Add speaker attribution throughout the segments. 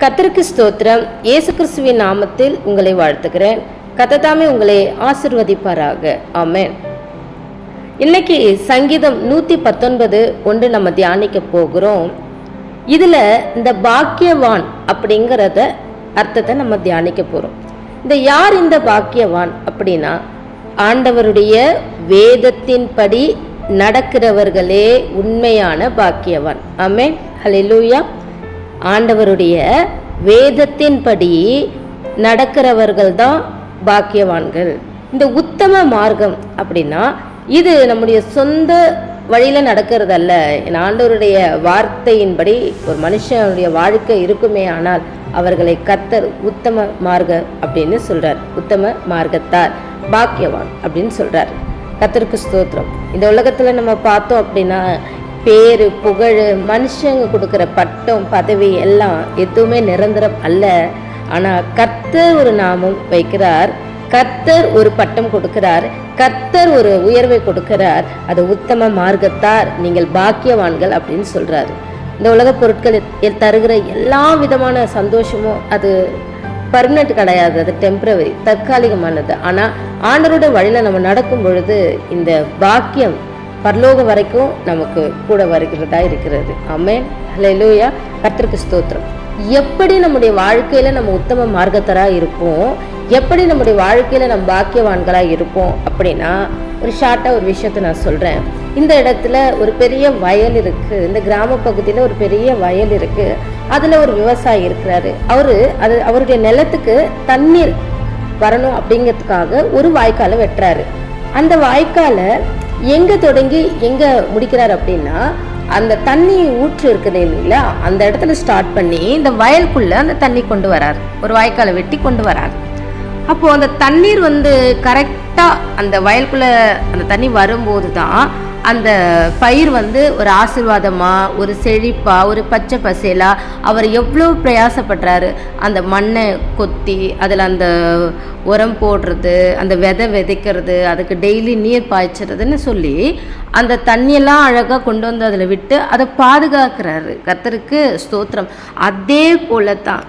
Speaker 1: கர்த்தருக்கு ஸ்தோத்திரம். இயேசு கிறிஸ்துவின் நாமத்தில் உங்களை வாழ்த்துகிறேன். கர்த்தர் உங்களை ஆசிர்வதிப்பாராக. ஆமென். இன்னைக்கு சங்கீதம் 119 ஒன்று நம்ம தியானிக்க போகிறோம். இதுல இந்த பாக்கியவான் அப்படிங்கிறத அர்த்தத்தை நம்ம தியானிக்க போறோம். யார் இந்த பாக்கியவான் அப்படின்னா, ஆண்டவருடைய வேதத்தின்படி நடக்கிறவர்களே உண்மையான பாக்கியவான். ஆமென். ஹல்லேலூயா. ஆண்டவருடைய வேதத்தின்படி நடக்கிறவர்கள் தான் பாக்கியவான்கள். இந்த உத்தம மார்க்கம் அப்படின்னா இது நம்முடைய சொந்த வழியில் நடக்கிறதல்ல. ஆண்டவருடைய வார்த்தையின்படி ஒரு மனுஷனுடைய வாழ்க்கை இருக்குமே ஆனால் அவர்களை கர்த்தர் உத்தம மார்க்க அப்படின்னு சொல்றார். உத்தம மார்க்கத்தார் பாக்கியவான் அப்படின்னு சொல்றார். கர்த்தருக்கு ஸ்தோத்திரம். இந்த உலகத்துல நம்ம பார்த்தோம் அப்படின்னா பேரு புகழ், மனுஷங்க கொடுக்குற பட்டம் பதவி எல்லாம் எதுவுமே நிரந்தரம் அல்ல. ஆனா கர்த்தர் ஒரு நாமம் வைக்கிறார், கர்த்தர் ஒரு பட்டம் கொடுக்கிறார், கர்த்தர் ஒரு உயர்வை கொடுக்கிறார். அது உத்தம மார்க்கத்தார், நீங்கள் பாக்கியவான்கள் அப்படின்னு சொல்றாரு. இந்த உலக பொருட்கள் தருகிற எல்லா விதமான சந்தோஷமும் அது பர்மனெண்ட் கிடையாது, அது டெம்பரவரி, தற்காலிகமானது. ஆனா ஆண்டவருடைய வழியில நம்ம நடக்கும் பொழுது இந்த பாக்கியம் பரலோகம் வரைக்கும் நமக்கு கூட வருகிறதா இருக்கிறது. ஆமென். ஹல்லேலூயா. கர்த்தருக்கு ஸ்தோத்திரம். எப்படி நம்முடைய வாழ்க்கையில நம்ம உத்தம மார்க்கத்தரா இருப்போம், எப்படி நம்முடைய வாழ்க்கையில நம்ம பாக்கியவான்களா இருப்போம் அப்படின்னா, ஒரு ஷார்ட்டா ஒரு விஷயத்த நான் சொல்றேன். இந்த இடத்துல ஒரு பெரிய வயல் இருக்கு, இந்த கிராம பகுதியில ஒரு பெரிய வயல் இருக்கு. அதுல ஒரு விவசாயி இருக்கிறாரு. அவருடைய நிலத்துக்கு தண்ணீர் வரணும் அப்படிங்கிறதுக்காக ஒரு வாய்க்காலை வெட்டுறாரு. அந்த வாய்க்காலை எங்க தொடங்கி எங்க முடிக்கிறார் அப்படின்னா, அந்த தண்ணி ஊற்று இருக்குது இல்லைங்களா, அந்த இடத்துல ஸ்டார்ட் பண்ணி இந்த வயலுக்குள்ள அந்த தண்ணி கொண்டு வரார். ஒரு வாய்க்காலை வெட்டி கொண்டு வரார். அப்போ அந்த தண்ணீர் கரெக்டா அந்த வயலுக்குள்ள அந்த தண்ணி வரும்போது தான் அந்த பயிர் ஒரு ஆசீர்வாதமா, ஒரு செழிப்பா, ஒரு பச்சை பசேலா. அவர் எவ்வளோ பிரயாசப்படுறாரு. அந்த மண்ணை கொத்தி அதில் அந்த உரம் போடுறது, அந்த விதை விதைக்கிறது, அதுக்கு டெய்லி நீர் பாய்ச்சறதுன்னு சொல்லி அந்த தண்ணியெல்லாம் அழகாக கொண்டு வந்து அதில் விட்டு அதை பாதுகாக்கிறாரு. கர்த்தருக்கு ஸ்தோத்திரம். அதே போல தான்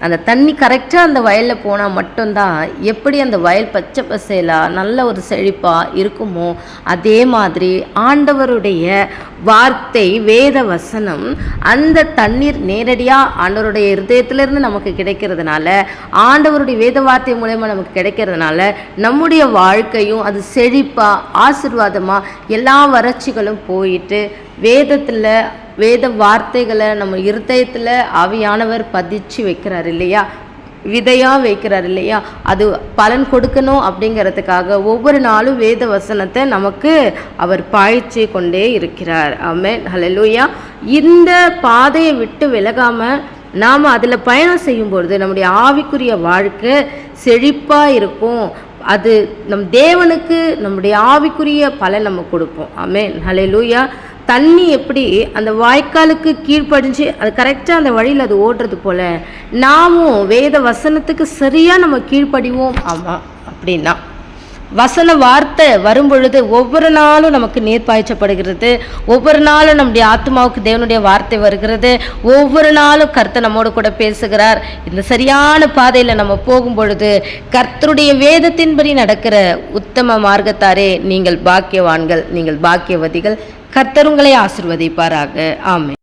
Speaker 1: அந்த தண்ணி கரெக்டாக அந்த வயலில் போனால் மட்டும்தான் எப்படி அந்த வயல் பச்சை பசேலா நல்ல ஒரு செழிப்பாக இருக்குமோ, அதே மாதிரி ஆண்டவருடைய வார்த்தை வேத வசனம் அந்த தண்ணீர் நேரடியாக ஆண்டவருடைய இருதயத்திலிருந்து நமக்கு கிடைக்கிறதுனால, ஆண்டவருடைய வேத வார்த்தை மூலமா நமக்கு கிடைக்கிறதுனால நம்முடைய வாழ்க்கையும் அது செழிப்பாக ஆசீர்வாதமாக எல்லா வறட்சிகளும் போயிட்டு வேத வார்த்தைகளை நம்ம இருதயத்தில் ஆவியானவர் பதிச்சு வைக்கிறார் இல்லையா, விதையாக வைக்கிறார் இல்லையா, அது பலன் கொடுக்கணும் அப்படிங்கிறதுக்காக ஒவ்வொரு நாளும் வேத வசனத்தை நமக்கு அவர் பாய்ச்சி கொண்டே இருக்கிறார். ஆமென். ஹல்லேலூயா. இந்த பாதையை விட்டு விலகாமல் நாம் அதில் பயணம் செய்யும் பொழுது நம்முடைய ஆவிக்குரிய வாழ்க்கை செழிப்பாக இருக்கும். அது நம் தேவனுக்கு நம்முடைய ஆவிக்குரிய பலன் நம்ம கொடுப்போம். ஆமென். ஹல்லேலூயா. தண்ணி எப்படி அந்த வாய்க்காலுக்கு கீழ்ப்படிஞ்சு அது கரெக்டாக அந்த வழியில் அது ஓடுறது போல் நாமும் வேத வசனத்துக்கு சரியாக நம்ம கீழ்ப்படிவோம். ஆமாம், அப்படின்னா வசன வார்த்தை வரும்பொழுது ஒவ்வொரு நாளும் நமக்கு நீர் பாய்ச்சப்படுகிறது. ஒவ்வொரு நாளும் நம்முடைய ஆத்மாவுக்கு தேவனுடைய வார்த்தை வருகிறது. ஒவ்வொரு நாளும் கர்த்தர் நம்மோடு கூட பேசுகிறார். இந்த சரியான பாதையில் நம்ம போகும் பொழுது கர்த்தருடைய வேதத்தின்படி நடக்கிற உத்தம மார்க்கத்தாரே நீங்கள் பாக்கியவான்கள், நீங்கள் பாக்கியவதிகள். கர்த்தர் உங்களை ஆசீர்வதிப்பாராக. ஆமென்.